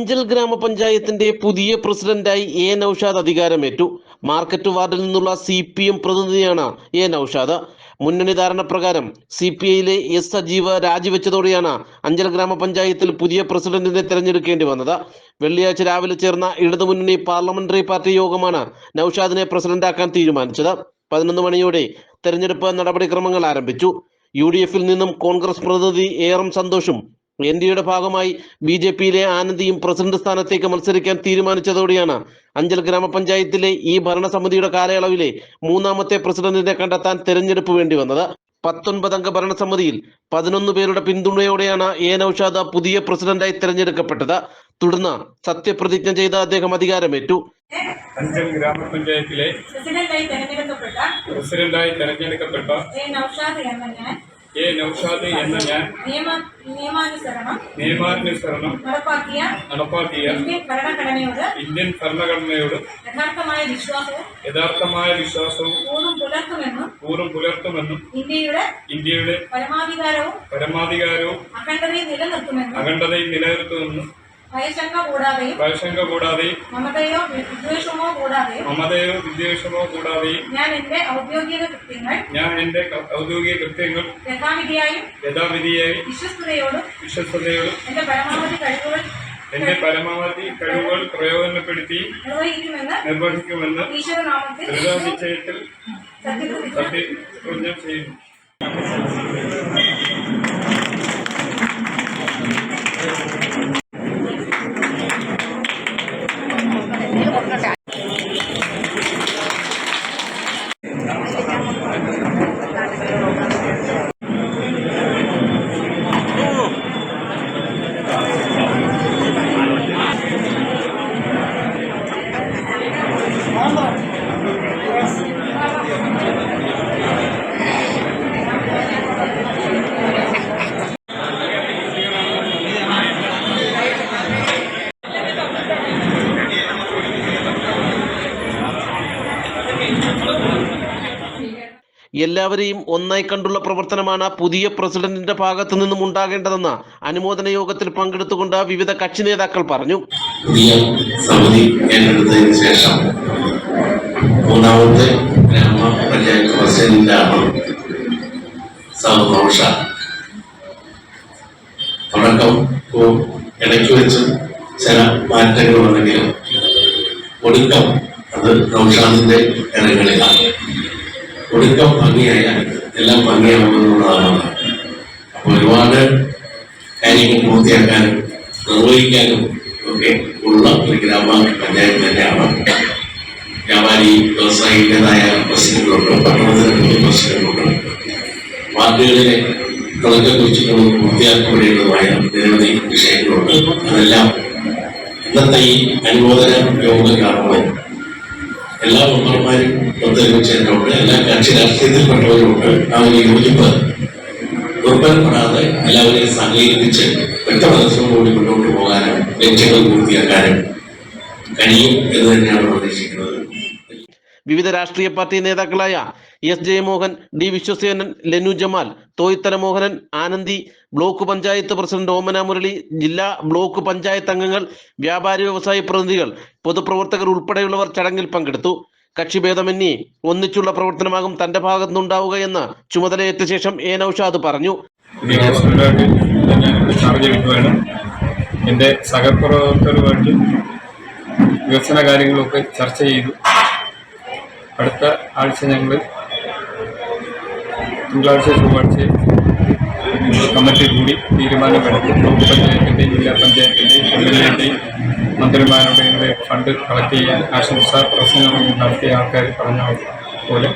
അഞ്ചൽ ഗ്രാമപഞ്ചായത്തിന്റെ പുതിയ പ്രസിഡന്റായി എ നൌഷാദ് അധികാരമേറ്റു. മാർക്കറ്റ് വാർഡിൽ നിന്നുള്ള CPM പ്രതിനിധിയാണ് എ നൌഷാദ്. മുന്നണി ധാരണ പ്രകാരം CPIയിലെ എസ് സജീവ് രാജിവെച്ചതോടെയാണ് അഞ്ചൽ ഗ്രാമപഞ്ചായത്തിൽ പുതിയ പ്രസിഡന്റിനെ തെരഞ്ഞെടുക്കേണ്ടി വന്നത്. വെള്ളിയാഴ്ച രാവിലെ ചേർന്ന ഇടതുമുന്നണി പാർലമെന്ററി പാർട്ടി യോഗമാണ് നൌഷാദിനെ പ്രസിഡന്റാക്കാൻ തീരുമാനിച്ചത്. 11 മണിയോടെ തെരഞ്ഞെടുപ്പ് നടപടിക്രമങ്ങൾ ആരംഭിച്ചു. UDFിൽ നിന്നും കോൺഗ്രസ് പ്രതിനിധി ARM സന്തോഷും NDയുടെ ഭാഗമായി BJPയിലെ ആനന്ദിയും പ്രസിഡന്റ് സ്ഥാനത്തേക്ക് മത്സരിക്കാൻ തീരുമാനിച്ചതോടെയാണ് അഞ്ചൽ ഗ്രാമപഞ്ചായത്തിലെ ഈ ഭരണസമിതിയുടെ കാലയളവിലെ മൂന്നാമത്തെ പ്രസിഡന്റിനെ കണ്ടെത്താൻ തെരഞ്ഞെടുപ്പ് വേണ്ടി വന്നത്. 19 അംഗ ഭരണസമിതിയിൽ 11 പേരുടെ പിന്തുണയോടെയാണ് എ നൌഷാദ് പുതിയ പ്രസിഡന്റായി തെരഞ്ഞെടുക്കപ്പെട്ടത്. തുടർന്ന് സത്യപ്രതിജ്ഞ ചെയ്ത അദ്ദേഹം അധികാരമേറ്റു. അഞ്ചൽ ഗ്രാമപഞ്ചായത്തിലെ പ്രസിഡന്റായി തെരഞ്ഞെടുക്കപ്പെട്ട എ നൌഷാദ് എന്ന ഞാൻ നിയമാനുസരണം നടപ്പാക്കിയ ഇന്ത്യൻ ഭരണഘടനയോട് യഥാർത്ഥമായ വിശ്വാസവും പൂർവ്വം പുലർത്തുമെന്നും ഇന്ത്യയുടെ പരമാധികാരവും അഖണ്ഡതയും നിലനിർത്തുമെന്നും ഭയശങ്ക കൂടാതെയും മമതയോ വിദ്വേഷമോ കൂടാതെയും ഞാൻ എന്റെ ഔദ്യോഗിക കൃത്യങ്ങൾ യഥാവിധിയായി വിശ്വസ്തയോടും എന്റെ പരമാവധി കഴിവുകൾ പ്രയോജനപ്പെടുത്തി നിർവഹിക്കുമെന്ന് ദൃഢനിശ്ചയത്തിൽ സത്യപ്രതിജ്ഞ ചെയ്യുന്നു. എല്ലാവരെയും ഒന്നായി കണ്ടുള്ള പ്രവർത്തനമാണ് പുതിയ പ്രസിഡന്റിന്റെ ഭാഗത്തു നിന്നും ഉണ്ടാകേണ്ടതെന്ന് അനുമോദന യോഗത്തിൽ പങ്കെടുത്തുകൊണ്ട് വിവിധ കക്ഷി നേതാക്കൾ പറഞ്ഞു. പുതിയ സമിതി ഏറ്റെടുത്തതിന് ശേഷം മൂന്നാമത്തെ ഗ്രാമപഞ്ചായത്ത് പ്രസിഡന്റാണ് നൌഷാദ്. തുടക്കം ഇടയ്ക്ക് വെച്ച് ചില മാറ്റങ്ങൾ വന്നെങ്കിലും ഒടുക്കം അത് നൌഷാദിന്റെ ഇടങ്ങളിലാണ്. ഒടുക്കം ഭംഗിയായാൽ എല്ലാം ഭംഗിയാവുമെന്നുള്ളതാണ്. അപ്പോൾ ഒരുപാട് കാര്യങ്ങൾ പൂർത്തിയാക്കാനും നിർവഹിക്കാനും ഒക്കെ ഉള്ള ഒരു ഗ്രാമപഞ്ചായത്ത് തന്നെയാണ്. വ്യാപാരി വ്യവസായിയുടേതായ പ്രശ്നങ്ങളുണ്ട്, പട്ടണത്തിലുള്ള പ്രശ്നങ്ങളുണ്ട്, വാർഡുകളിലെ തുടക്കക്കുറിച്ചുകളും പൂർത്തിയാക്കപ്പെടേണ്ടതുമായ നിരവധി വിഷയങ്ങളുണ്ട്. അതെല്ലാം ഇന്നത്തെ ഈ അനുമോദന യോഗം കാണുമ്പോൾ എല്ലാ മെമ്പർമാരും ഒത്തൊരുമിച്ചവരുണ്ട്, എല്ലാ കക്ഷി രാഷ്ട്രീയത്തിൽപ്പെട്ടവരുമുണ്ട്. ആ ഒരു യോജിപ്പ് ദുർബലപ്പെടാതെ എല്ലാവരെയും സഹകരിപ്പിച്ച് ഒറ്റ മനസ്സോടുകൂടി മുന്നോട്ട് പോകാനും ലക്ഷ്യങ്ങൾ പൂർത്തിയാക്കാനും കഴിയും എന്ന് തന്നെയാണ് പ്രതീക്ഷിക്കുന്നത്. വിവിധ രാഷ്ട്രീയ പാർട്ടി നേതാക്കളായ S ജയമോഹൻ, D വിശ്വസേനൻ, ലെനു ജമാൽ, തോയ്ത്തല മോഹനൻ, ആനന്ദി, ബ്ലോക്ക് പഞ്ചായത്ത് പ്രസിഡന്റ് ഓമന മുരളി, ജില്ലാ ബ്ലോക്ക് പഞ്ചായത്ത് അംഗങ്ങൾ, വ്യാപാരി വ്യവസായ പ്രതിനിധികൾ, പൊതുപ്രവർത്തകർ ഉൾപ്പെടെയുള്ളവർ ചടങ്ങിൽ പങ്കെടുത്തു. കക്ഷിഭേദമന്യേ ഒന്നിച്ചുള്ള പ്രവർത്തനമാകും തന്റെ ഭാഗത്തുനിന്നുണ്ടാവുക എന്ന് ചുമതലയേറ്റ ശേഷം എ നൌഷാദ് പറഞ്ഞു. എന്റെ സഹപ്രവർത്തകരുമായിട്ട് വികസന കാര്യങ്ങളൊക്കെ ചർച്ച ചെയ്തു. അടുത്ത ആഴ്ച ഞങ്ങൾ തിങ്കളാഴ്ച ചൊവ്വാഴ്ച കമ്മിറ്റി കൂടി തീരുമാനമെടുത്ത് ബ്ലോക്ക് പഞ്ചായത്തിൻ്റെയും ജില്ലാ പഞ്ചായത്തിൻ്റെയും MLAയുടെയും മന്ത്രിമാരുടെ ഫണ്ട് കളക്ട് ചെയ്യാൻ ആശംസാ പ്രസംഗം നടത്തിയ ആൾക്കാർ പറഞ്ഞ പോലെ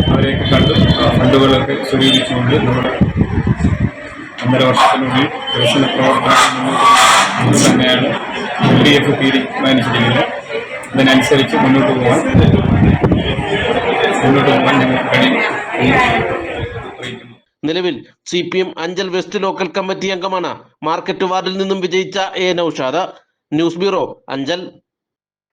അവരെയൊക്കെ കണ്ട് ഫണ്ടുകളൊക്കെ സ്വീകരിച്ചുകൊണ്ട് നമ്മുടെ 1.5 വർഷത്തിനുള്ളിൽ വികസന പ്രവർത്തനം തന്നെയാണ് LDF തീരുമാനിച്ചിരിക്കുന്നത്. അതിനനുസരിച്ച് മുന്നോട്ട് പോകാൻ ഞങ്ങൾക്ക് കഴിയും. നിലവിൽ CPM Anchal west local committee അംഗമാണ് മാർക്കറ്റ് വാർഡിൽ നിന്നും വിജയിച്ച A Naushad. News bureau, Anchal.